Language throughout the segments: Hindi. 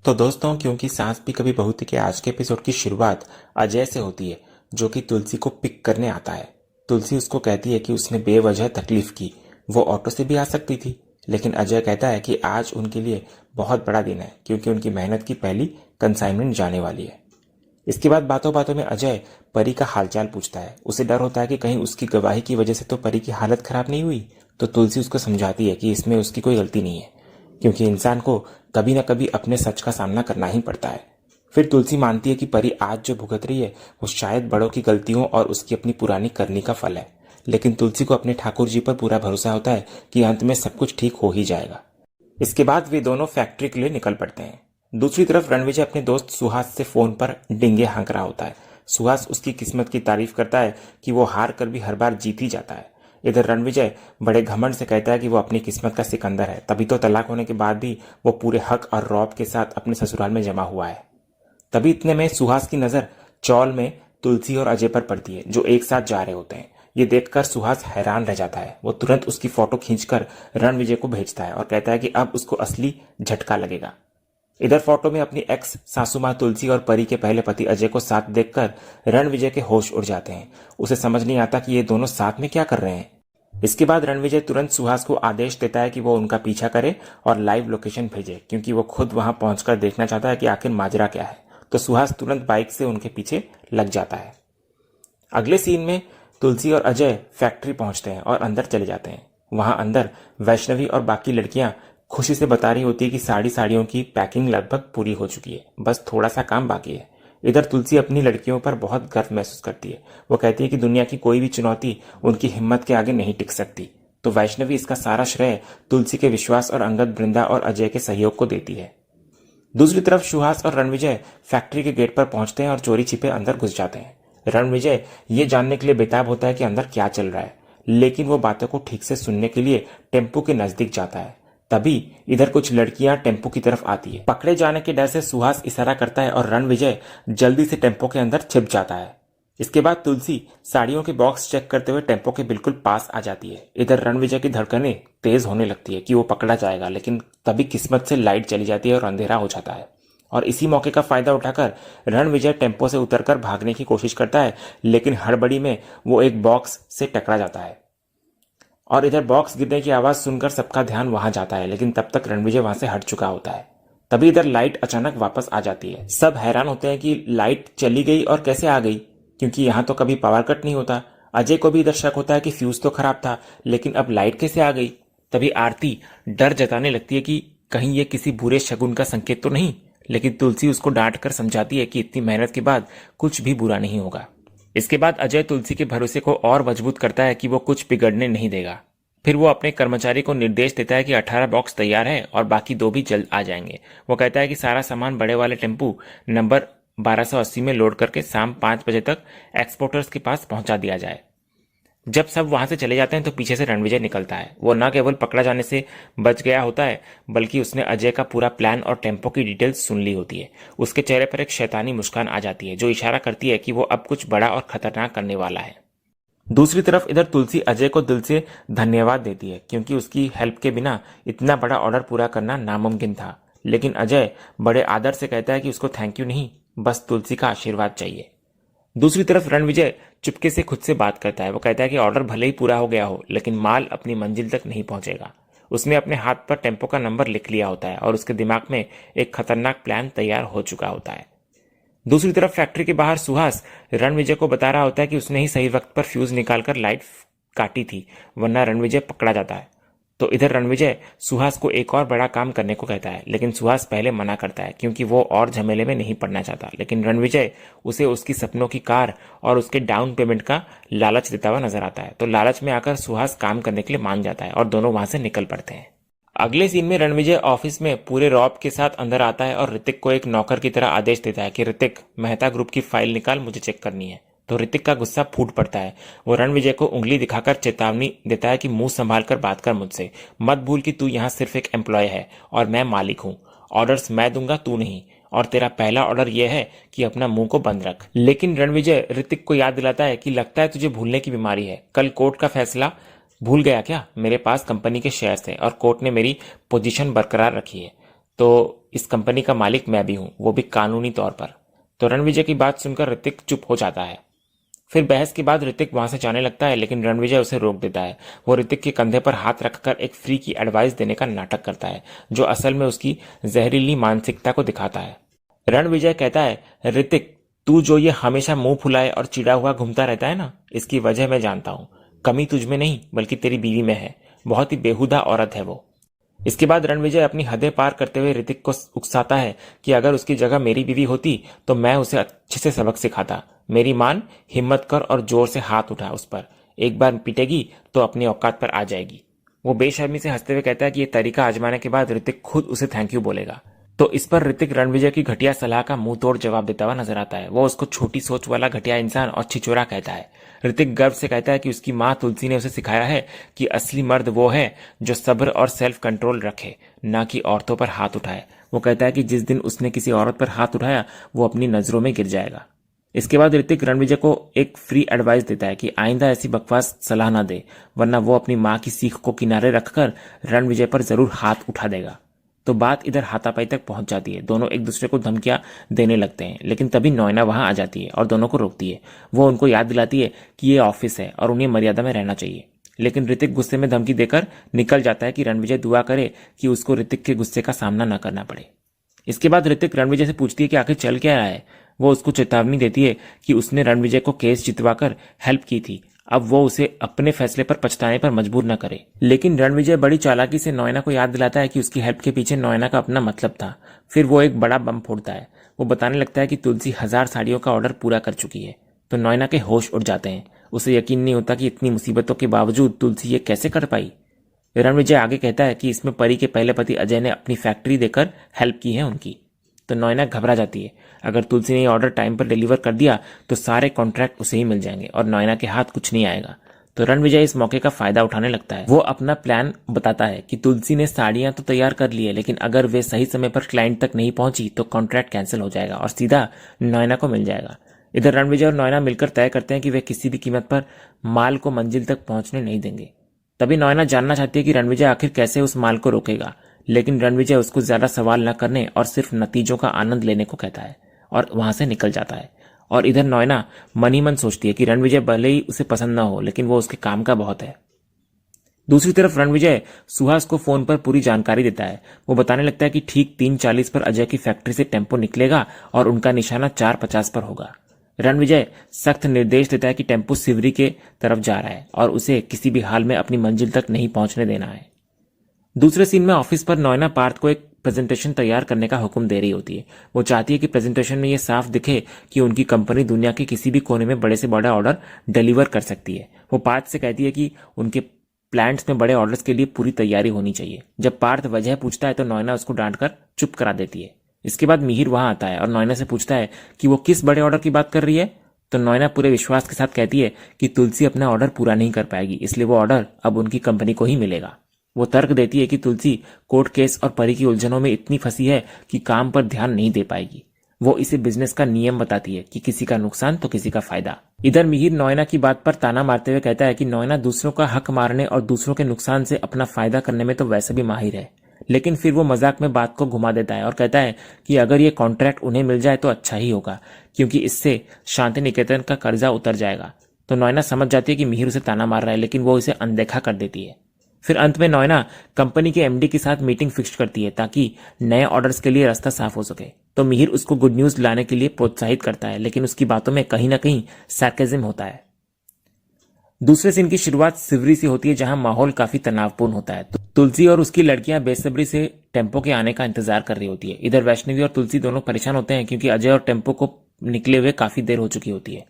तो दोस्तों, क्योंकि सांस भी कभी बहू थी के आज के एपिसोड की शुरुआत अजय से होती है, जो कि तुलसी को पिक करने आता है। तुलसी उसको कहती है कि उसने बेवजह तकलीफ की, वो ऑटो से भी आ सकती थी। लेकिन अजय कहता है कि आज उनके लिए बहुत बड़ा दिन है, क्योंकि उनकी मेहनत की पहली कंसाइनमेंट जाने वाली है। इसके बाद बातों बातों में अजय परी का हालचाल पूछता है। उसे डर होता है कि कहीं उसकी गवाही की वजह से तो परी की हालत खराब नहीं हुई। तो तुलसी उसको समझाती है कि इसमें उसकी कोई गलती नहीं है, क्योंकि इंसान को कभी न कभी अपने सच का सामना करना ही पड़ता है। फिर तुलसी मानती है कि परी आज जो भुगत रही है वो शायद बड़ों की गलतियों और उसकी अपनी पुरानी करनी का फल है। लेकिन तुलसी को अपने ठाकुर जी पर पूरा भरोसा होता है कि अंत में सब कुछ ठीक हो ही जाएगा। इसके बाद वे दोनों फैक्ट्री के लिए निकल पड़ते हैं। दूसरी तरफ रणविजय अपने दोस्त सुहास से फोन पर डिंगे हाँक रहा होता है। सुहास उसकी किस्मत की तारीफ करता है कि वो हार कर भी हर बार जीत ही जाता है। इधर रणविजय बड़े घमंड से कहता है कि वो अपनी किस्मत का सिकंदर है, तभी तो तलाक होने के बाद भी वो पूरे हक और रौब के साथ अपने ससुराल में जमा हुआ है। तभी इतने में सुहास की नजर चौल में तुलसी और अजय पर पड़ती है, जो एक साथ जा रहे होते हैं। ये देखकर सुहास हैरान रह जाता है। वो तुरंत उसकी फोटो खींचकर रणविजय को भेजता है और कहता है कि अब उसको असली झटका लगेगा। इधर फोटो में अपनी एक्स सासू मां तुलसी और परी के पहले पति अजय को साथ देखकर रणविजय के होश उड़ जाते हैं। उसे समझ नहीं आता कि ये दोनों साथ में क्या कर रहे हैं। इसके बाद रणविजय तुरंत सुहास को आदेश देता है कि वो उनका पीछा करे और लाइव लोकेशन भेजे, क्योंकि वो खुद वहां पहुंचकर देखना चाहता है कि आखिर माजरा क्या है। तो सुहास तुरंत बाइक से उनके पीछे लग जाता है। अगले सीन में तुलसी और अजय फैक्ट्री पहुंचते हैं और अंदर चले जाते हैं। वहां अंदर वैष्णवी और बाकी लड़कियां खुशी से बता रही होती है कि साड़ियों की पैकिंग लगभग पूरी हो चुकी है, बस थोड़ा सा काम बाकी है। इधर तुलसी अपनी लड़कियों पर बहुत गर्व महसूस करती है। वो कहती है कि दुनिया की कोई भी चुनौती उनकी हिम्मत के आगे नहीं टिक सकती। तो वैष्णवी इसका सारा श्रेय तुलसी के विश्वास और अंगद, बृंदा और अजय के सहयोग को देती है। दूसरी तरफ सुहास और रणविजय फैक्ट्री के गेट पर पहुंचते हैं और चोरी छिपे अंदर घुस जाते हैं। रणविजय ये जानने के लिए बेताब होता है कि अंदर क्या चल रहा है, लेकिन वो बातों को ठीक से सुनने के लिए टेम्पो के नजदीक जाता है। तभी इधर कुछ लड़कियां टेम्पो की तरफ आती है। पकड़े जाने के डर से सुहास इशारा करता है और रणविजय जल्दी से टेम्पो के अंदर छिप जाता है। इसके बाद तुलसी साड़ियों के बॉक्स चेक करते हुए टेम्पो के बिल्कुल पास आ जाती है। इधर रणविजय की धड़कनें तेज होने लगती है कि वो पकड़ा जाएगा, लेकिन तभी किस्मत से लाइट चली जाती है और अंधेरा हो जाता है। और इसी मौके का फायदा उठाकर रणविजय टेम्पो से उतरकर भागने की कोशिश करता है, लेकिन हड़बड़ी में वो एक बॉक्स से टकरा जाता है। और इधर बॉक्स गिरने की आवाज सुनकर सबका ध्यान वहां जाता है, लेकिन तब तक रणविजय वहां से हट चुका होता है। तभी इधर लाइट अचानक वापस आ जाती है। सब हैरान होते हैं कि लाइट चली गई और कैसे आ गई, क्योंकि यहां तो कभी पावर कट नहीं होता। अजय को भी इधर शक होता है कि फ्यूज तो खराब था, लेकिन अब लाइट कैसे आ गई। तभी आरती डर जताने लगती है कि कहीं ये किसी बुरे शगुन का संकेत तो नहीं, लेकिन तुलसी उसको डांट कर समझाती है कि इतनी मेहनत के बाद कुछ भी बुरा नहीं होगा। इसके बाद अजय तुलसी के भरोसे को और मजबूत करता है कि वो कुछ बिगड़ने नहीं देगा। फिर वो अपने कर्मचारी को निर्देश देता है कि 18 बॉक्स तैयार है और बाकी 2 भी जल्द आ जाएंगे। वो कहता है कि सारा सामान बड़े वाले टेम्पू नंबर 1280 में लोड करके शाम 5 बजे तक एक्सपोर्टर्स के पास पहुंचा दिया जाए। जब सब वहां से चले जाते हैं तो पीछे से रणविजय निकलता है। वो न केवल पकड़ा जाने से बच गया होता है, बल्कि उसने अजय का पूरा प्लान और टेम्पो की डिटेल्स सुन ली होती है। उसके चेहरे पर एक शैतानी मुस्कान आ जाती है, जो इशारा करती है कि वो अब कुछ बड़ा और खतरनाक करने वाला है। दूसरी तरफ इधर तुलसी अजय को दिल से धन्यवाद देती है, क्योंकि उसकी हेल्प के बिना इतना बड़ा ऑर्डर पूरा करना नामुमकिन था। लेकिन अजय बड़े आदर से कहता है कि उसको थैंक यू नहीं, बस तुलसी का आशीर्वाद चाहिए। दूसरी तरफ रणविजय चुपके से खुद से बात करता है। वो कहता है कि ऑर्डर भले ही पूरा हो गया हो, लेकिन माल अपनी मंजिल तक नहीं पहुंचेगा। उसने अपने हाथ पर टेम्पो का नंबर लिख लिया होता है और उसके दिमाग में एक खतरनाक प्लान तैयार हो चुका होता है। दूसरी तरफ फैक्ट्री के बाहर सुहास रणविजय को बता रहा होता है कि उसने ही सही वक्त पर फ्यूज निकालकर लाइट काटी थी, वरना रणविजय पकड़ा जाता है। तो इधर रणविजय सुहास को एक और बड़ा काम करने को कहता है, लेकिन सुहास पहले मना करता है, क्योंकि वो और झमेले में नहीं पड़ना चाहता। लेकिन रणविजय उसे उसकी सपनों की कार और उसके डाउन पेमेंट का लालच देता हुआ नजर आता है। तो लालच में आकर सुहास काम करने के लिए मान जाता है और दोनों वहां से निकल पड़ते हैं। अगले सीन में रणविजय ऑफिस में पूरे रॉब के साथ अंदर आता है और ऋतिक को एक नौकर की तरह आदेश देता है कि ऋतिक, मेहता ग्रुप की फाइल निकाल, मुझे चेक करनी है। तो ऋतिक का गुस्सा फूट पड़ता है। वो रणविजय को उंगली दिखाकर चेतावनी देता है कि मुंह संभाल कर बात कर मुझसे। मत भूल कि तू यहाँ सिर्फ एक एम्प्लॉय है और मैं मालिक हूँ। ऑर्डर्स मैं दूंगा, तू नहीं। और तेरा पहला ऑर्डर यह है कि अपना मुंह को बंद रख। लेकिन रणविजय ऋतिक को याद दिलाता है कि लगता है तुझे भूलने की बीमारी है। कल कोर्ट का फैसला भूल गया क्या? मेरे पास कंपनी के शेयर्स थे और कोर्ट ने मेरी पोजीशन बरकरार रखी है। तो इस कंपनी का मालिक मैं भी हूं, वो भी कानूनी तौर पर। तो रणविजय की बात सुनकर ऋतिक चुप हो जाता है। फिर बहस के बाद ऋतिक वहां से जाने लगता है, लेकिन रणविजय उसे रोक देता है। वो ऋतिक के कंधे पर हाथ रखकर एक फ्री की एडवाइस देने का नाटक करता है, जो असल में उसकी जहरीली मानसिकता को दिखाता है। रणविजय कहता है, ऋतिक, तू जो ये हमेशा मुंह फुलाए और चिढ़ा हुआ घूमता रहता है ना, इसकी वजह मैं जानता हूं। कमी तुझ में नहीं बल्कि तेरी बीवी में है। बहुत ही बेहुदा औरत है वो। इसके बाद रणविजय अपनी हदें पार करते हुए ऋतिक को उकसाता है कि अगर उसकी जगह मेरी बीवी होती तो मैं उसे अच्छे से सबक सिखाता। मेरी मान, हिम्मत कर और जोर से हाथ उठा उस पर। एक बार पिटेगी तो अपनी औकात पर आ जाएगी। वो बेशर्मी से हंसते हुए कहता है कि यह तरीका आजमाने के बाद ऋतिक खुद उसे थैंक यू बोलेगा। तो इस पर ऋतिक रणविजय की घटिया सलाह का मुंह तोड़ जवाब देता हुआ नजर आता है। वो उसको छोटी सोच वाला घटिया इंसान और छिचोरा कहता है। ऋतिक गर्व से कहता है कि उसकी माँ तुलसी ने उसे सिखाया है कि असली मर्द वो है जो सब्र और सेल्फ कंट्रोल रखे, ना कि औरतों पर हाथ उठाए। वो कहता है कि जिस दिन उसने किसी औरत पर हाथ उठाया वो अपनी नजरों में गिर जाएगा। इसके बाद ऋतिक रणविजय को एक फ्री एडवाइस देता है कि आइंदा ऐसी बकवास सलाह ना दे, वरना वो अपनी माँ की सीख को किनारे रखकर रणविजय पर जरूर हाथ उठा देगा। तो बात इधर हाथापाई तक पहुंच जाती है। दोनों एक दूसरे को धमकियां देने लगते हैं, लेकिन तभी नोएना वहां आ जाती है और दोनों को रोकती है। वो उनको याद दिलाती है कि ये ऑफिस है और उन्हें मर्यादा में रहना चाहिए। लेकिन ऋतिक गुस्से में धमकी देकर निकल जाता है कि रणविजय दुआ करे कि उसको ऋतिक के गुस्से का सामना न करना पड़े। इसके बाद ऋतिक रणविजय से पूछती है कि आखिर चल क्या रहा है। वो उसको चेतावनी देती है कि उसने रणविजय को केस जितवाकर हेल्प की थी, अब वो उसे अपने फैसले पर पछताने पर मजबूर न करे। लेकिन रणविजय बड़ी चालाकी से नोएना को याद दिलाता है कि उसकी हेल्प के पीछे नोएना का अपना मतलब था। फिर वो एक बड़ा बम फोड़ता है। वो बताने लगता है कि तुलसी 1000 साड़ियों का ऑर्डर पूरा कर चुकी है। तो नोएना के होश उड़ जाते हैं। उसे यकीन नहीं होता कि इतनी मुसीबतों के बावजूद तुलसी ये कैसे कर पाई। रणविजय आगे कहता है कि इसमें परी के पहले पति अजय ने अपनी फैक्ट्री देकर हेल्प की है उनकी। तो नोएना घबरा जाती है। अगर तुलसी ने ऑर्डर टाइम पर डिलीवर कर दिया तो सारे कॉन्ट्रैक्ट उसे ही मिल जाएंगे और नोएना के हाथ कुछ नहीं आएगा। तो रणविजय इस मौके का फायदा उठाने लगता है। वो अपना प्लान बताता है कि तुलसी ने साड़ियां तो तैयार कर ली है, लेकिन अगर वे सही समय पर क्लाइंट तक नहीं पहुंची तो कॉन्ट्रैक्ट कैंसिल हो जाएगा और सीधा नोएना को मिल जाएगा। इधर रणविजय और नोएना मिलकर तय करते हैं कि वे किसी भी कीमत पर माल को मंजिल तक पहुंचने नहीं देंगे। तभी नोएना जानना चाहती है कि रणविजय आखिर कैसे उस माल को रोकेगा, लेकिन रणविजय उसको ज्यादा सवाल न करने और सिर्फ नतीजों का आनंद लेने को कहता है और वहां से निकल जाता है। और इधर नोएना मन ही मन सोचती है कि रणविजय भले ही उसे पसंद ना हो, लेकिन वो उसके काम का बहुत है। दूसरी तरफ रणविजय सुहास को फोन पर पूरी जानकारी देता है। वो बताने लगता है कि ठीक 3:40 पर अजय की फैक्ट्री से टेम्पो निकलेगा और उनका निशाना 4:50 पर होगा। रणविजय सख्त निर्देश देता है कि टेम्पो सिवरी के तरफ जा रहा है और उसे किसी भी हाल में अपनी मंजिल तक नहीं पहुंचने देना है। दूसरे सीन में ऑफिस पर नोएना पार्थ को एक प्रेजेंटेशन तैयार करने का हुक्म दे रही होती है। वो चाहती है कि प्रेजेंटेशन में ये साफ दिखे कि उनकी कंपनी दुनिया के किसी भी कोने में बड़े से बड़ा ऑर्डर डिलीवर कर सकती है। वो पार्थ से कहती है कि उनके प्लांट्स में बड़े ऑर्डर्स के लिए पूरी तैयारी होनी चाहिए। जब पार्थ वजह पूछता है तो नोएना उसको डांटकर चुप करा देती है। इसके बाद मिहिर वहां आता है और नोएना से पूछता है कि वो किस बड़े ऑर्डर की बात कर रही है। तो नोएना पूरे विश्वास के साथ कहती है कि तुलसी अपना ऑर्डर पूरा नहीं कर पाएगी, इसलिए वो ऑर्डर अब उनकी कंपनी को ही मिलेगा। वो तर्क देती है कि तुलसी कोर्ट केस और परी की उलझनों में इतनी फंसी है कि काम पर ध्यान नहीं दे पाएगी। वो इसे बिजनेस का नियम बताती है कि किसी का नुकसान तो किसी का फायदा। इधर मिहिर नोएना की बात पर ताना मारते हुए कहता है कि नोएना दूसरों का हक मारने और दूसरों के नुकसान से अपना फायदा करने में तो वैसे भी माहिर है, लेकिन फिर वो मजाक में बात को घुमा देता है और कहता है कि अगर ये कॉन्ट्रैक्ट उन्हें मिल जाए तो अच्छा ही होगा, क्योंकि इससे शांति निकेतन का कर्जा उतर जाएगा। तो नोएना समझ जाती है कि मिहिर उसे ताना मार रहा है, लेकिन वो इसे अनदेखा कर देती है। फिर अंत में नोएना कंपनी के एमडी के साथ मीटिंग फिक्स करती है ताकि नए ऑर्डर्स के लिए रास्ता साफ हो सके। तो मिहिर उसको गुड न्यूज लाने के लिए प्रोत्साहित करता है, लेकिन उसकी बातों में कहीं ना कहीं सार्केज्म होता है। दूसरे सीन की शुरुआत सिवरी से होती है, जहां माहौल काफी तनावपूर्ण होता है। तो तुलसी और उसकी लड़कियां बेसब्री से टेम्पो के आने का इंतजार कर रही होती है। इधर वैष्णवी और तुलसी दोनों परेशान होते हैं क्योंकि अजय और टेम्पो को निकले हुए काफी देर हो चुकी होती है।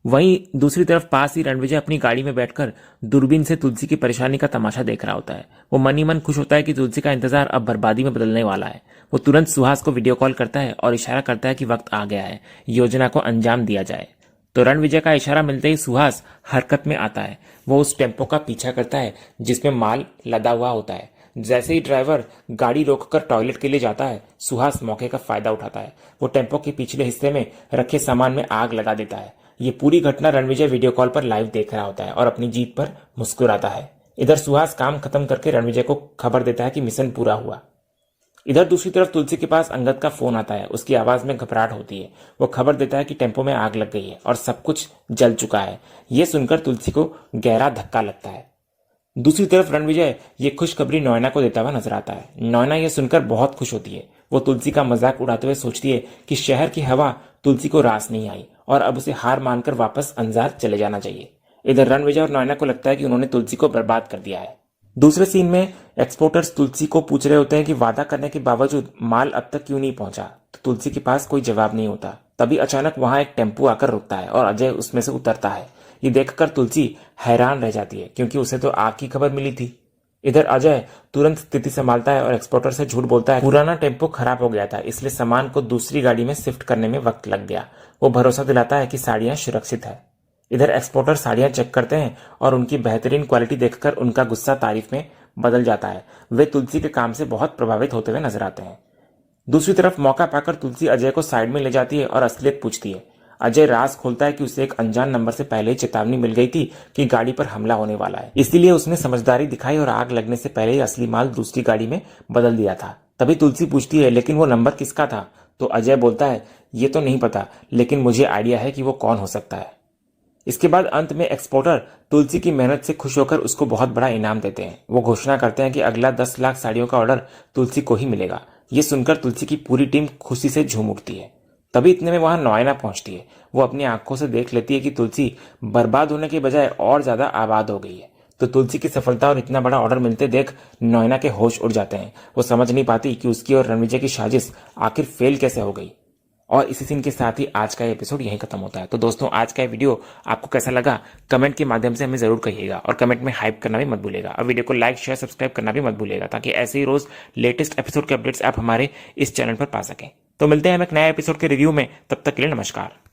वहीं दूसरी तरफ पास ही रणविजय अपनी गाड़ी में बैठकर दूरबीन से तुलसी की परेशानी का तमाशा देख रहा होता है। वो मन ही मन खुश होता है कि तुलसी का इंतजार अब बर्बादी में बदलने वाला है। वो तुरंत सुहास को वीडियो कॉल करता है और इशारा करता है कि वक्त आ गया है, योजना को अंजाम दिया जाए। तो रणविजय का इशारा मिलते ही सुहास हरकत में आता है। वो उस टेम्पो का पीछा करता है जिसमें माल लदा हुआ होता है। जैसे ही ड्राइवर गाड़ी रोककर टॉयलेट के लिए जाता है, सुहास मौके का फायदा उठाता है। वो टेम्पो के पिछले हिस्से में रखे सामान में आग लगा देता है। ये पूरी घटना रणविजय वीडियो कॉल पर लाइव देख रहा होता है और अपनी जीप पर मुस्कुराता है। इधर सुहास काम खत्म करके रणविजय को खबर देता है कि मिशन पूरा हुआ। इधर दूसरी तरफ तुलसी के पास अंगद का फोन आता है। उसकी आवाज में घबराहट होती है। वो खबर देता है कि टेम्पो में आग लग गई है और सब कुछ जल चुका है। ये सुनकर तुलसी को गहरा धक्का लगता है। दूसरी तरफ रणविजय ये खुशखबरी नोएना को देता हुआ नजर आता है। नोएना ये सुनकर बहुत खुश होती है। वो तुलसी का मजाक उड़ाते हुए सोचती है कि शहर की हवा तुलसी को रास नहीं आई और अब उसे हार मानकर वापस अंजार चले जाना चाहिए। इधर रणविजय और नोएना को लगता है कि उन्होंने तुलसी को बर्बाद कर दिया है। दूसरे सीन में एक्सपोर्टर्स तुलसी को पूछ रहे होते हैं कि वादा करने के बावजूद माल अब तक क्यों नहीं पहुंचा। तो तुलसी के पास कोई जवाब नहीं होता। तभी अचानक वहां एक टेम्पो आकर रुकता है और अजय उसमें से उतरता है। ये देखकर तुलसी हैरान रह जाती है क्योंकि उसे तो आग की खबर मिली थी। इधर अजय तुरंत स्थिति संभालता है और एक्सपोर्टर से झूठ बोलता है पुराना टेम्पो खराब हो गया था, इसलिए सामान को दूसरी गाड़ी में शिफ्ट करने में वक्त लग गया। वो भरोसा दिलाता है कि साड़ियां सुरक्षित है। इधर एक्सपोर्टर साड़ियां चेक करते हैं और उनकी बेहतरीन क्वालिटी देखकर उनका गुस्सा तारीफ में बदल जाता है। वे तुलसी के काम से बहुत प्रभावित होते हुए नजर आते हैं। दूसरी तरफ मौका पाकर तुलसी अजय को साइड में ले जाती है और असलियत पूछती है। अजय राज खोलता है कि उसे एक अनजान नंबर से पहले ही चेतावनी मिल गई थी कि गाड़ी पर हमला होने वाला है। इसीलिए उसने समझदारी दिखाई और आग लगने से पहले ही असली माल दूसरी गाड़ी में बदल दिया था। तभी तुलसी पूछती है लेकिन वो नंबर किसका था। तो अजय बोलता है ये तो नहीं पता, लेकिन मुझे आइडिया है कि वो कौन हो सकता है। इसके बाद अंत में एक्सपोर्टर तुलसी की मेहनत से खुश होकर उसको बहुत बड़ा इनाम देते हैं। वो घोषणा करते हैं कि अगला 10 लाख साड़ियों का ऑर्डर तुलसी को ही मिलेगा। ये सुनकर तुलसी की पूरी टीम खुशी से झूम उठती है। तभी इतने में वहां नोएना पहुंचती है। वो अपनी आंखों से देख लेती है कि तुलसी बर्बाद होने के बजाय और ज्यादा आबाद हो गई है। तो तुलसी की सफलता और इतना बड़ा ऑर्डर मिलते देख नोएना के होश उड़ जाते हैं। वो समझ नहीं पाती कि उसकी और रणविजय की साजिश आखिर फेल कैसे हो गई। और इसी सीन के साथ ही आज का एपिसोड यहीं खत्म होता है। तो दोस्तों आज का वीडियो आपको कैसा लगा कमेंट के माध्यम से हमें जरूर कहिएगा और कमेंट में हाइप करना भी मत भूलिएगा और वीडियो को लाइक शेयर सब्सक्राइब करना भी मत भूलिएगा ताकि ऐसे ही रोज लेटेस्ट एपिसोड के अपडेट्स आप हमारे इस चैनल पर पा सकें। तो मिलते हैं हम एक नए एपिसोड के रिव्यू में, तब तक के लिए नमस्कार।